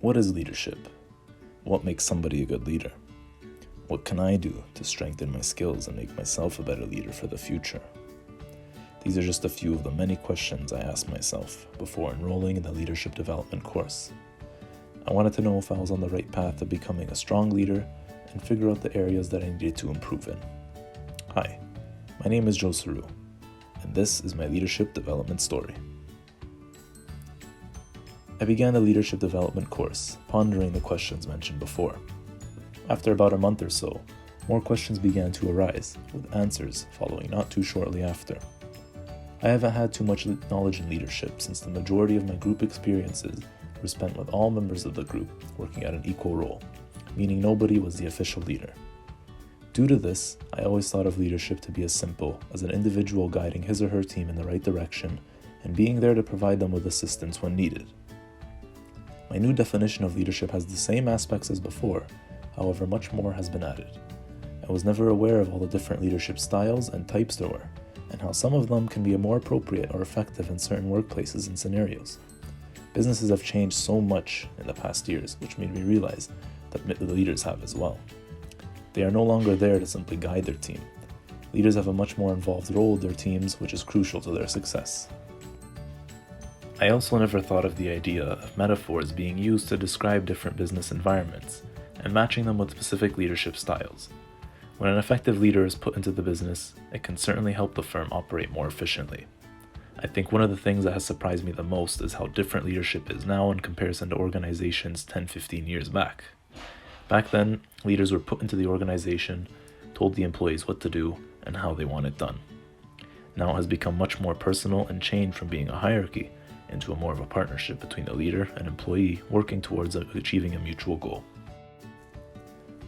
What is leadership? What makes somebody a good leader? What can I do to strengthen my skills and make myself a better leader for the future? These are just a few of the many questions I asked myself before enrolling in the leadership development course. I wanted to know if I was on the right path to becoming a strong leader and figure out the areas that I needed to improve in. Hi, my name is Joe Saru, and this is my leadership development story. I began the leadership development course, pondering the questions mentioned before. After about a month or so, more questions began to arise, with answers following not too shortly after. I haven't had too much knowledge in leadership since the majority of my group experiences were spent with all members of the group working at an equal role, meaning nobody was the official leader. Due to this, I always thought of leadership to be as simple as an individual guiding his or her team in the right direction and being there to provide them with assistance when needed. My new definition of leadership has the same aspects as before, however much more has been added. I was never aware of all the different leadership styles and types there were, and how some of them can be more appropriate or effective in certain workplaces and scenarios. Businesses have changed so much in the past years, which made me realize that the leaders have as well. They are no longer there to simply guide their team. Leaders have a much more involved role with their teams, which is crucial to their success. I also never thought of the idea of metaphors being used to describe different business environments and matching them with specific leadership styles. When an effective leader is put into the business, it can certainly help the firm operate more efficiently. I think one of the things that has surprised me the most is how different leadership is now in comparison to organizations 10-15 years back. Back then, leaders were put into the organization, told the employees what to do and how they want it done. Now it has become much more personal and changed from being a hierarchy into more of a partnership between the leader and employee working towards achieving a mutual goal.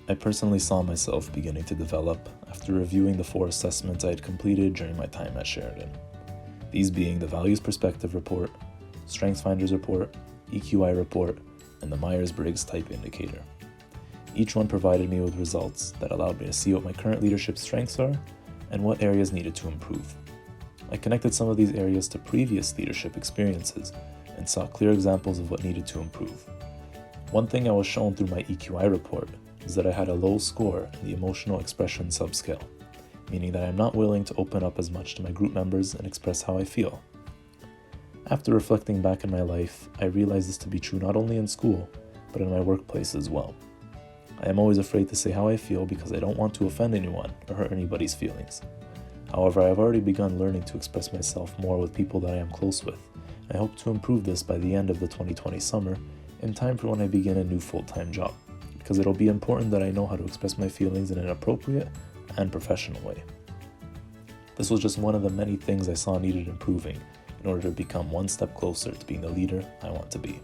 I personally saw myself beginning to develop after reviewing the 4 assessments I had completed during my time at Sheridan. These being the Values Perspective Report, StrengthsFinders Report, EQI Report, and the Myers-Briggs Type Indicator. Each one provided me with results that allowed me to see what my current leadership strengths are and what areas needed to improve. I connected some of these areas to previous leadership experiences and saw clear examples of what needed to improve. One thing I was shown through my EQI report is that I had a low score in the emotional expression subscale, meaning that I'm not willing to open up as much to my group members and express how I feel. After reflecting back in my life, I realized this to be true not only in school, but in my workplace as well. I am always afraid to say how I feel because I don't want to offend anyone or hurt anybody's feelings. However, I have already begun learning to express myself more with people that I am close with. I hope to improve this by the end of the 2020 summer, in time for when I begin a new full-time job, because it'll be important that I know how to express my feelings in an appropriate and professional way. This was just one of the many things I saw needed improving in order to become one step closer to being the leader I want to be.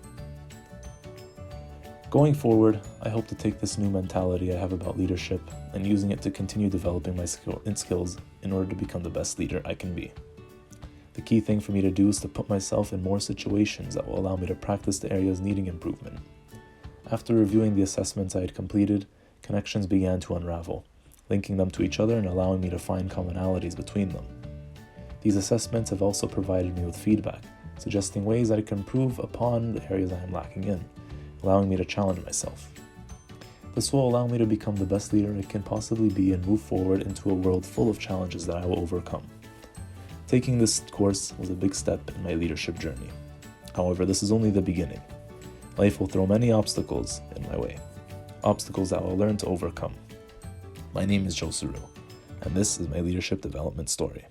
Going forward, I hope to take this new mentality I have about leadership and using it to continue developing my skills in order to become the best leader I can be. The key thing for me to do is to put myself in more situations that will allow me to practice the areas needing improvement. After reviewing the assessments I had completed, connections began to unravel, linking them to each other and allowing me to find commonalities between them. These assessments have also provided me with feedback, suggesting ways I can improve upon the areas I am lacking in, allowing me to challenge myself. This will allow me to become the best leader I can possibly be and move forward into a world full of challenges that I will overcome. Taking this course was a big step in my leadership journey. However, this is only the beginning. Life will throw many obstacles in my way, obstacles that I will learn to overcome. My name is Joe Saru, and this is my leadership development story.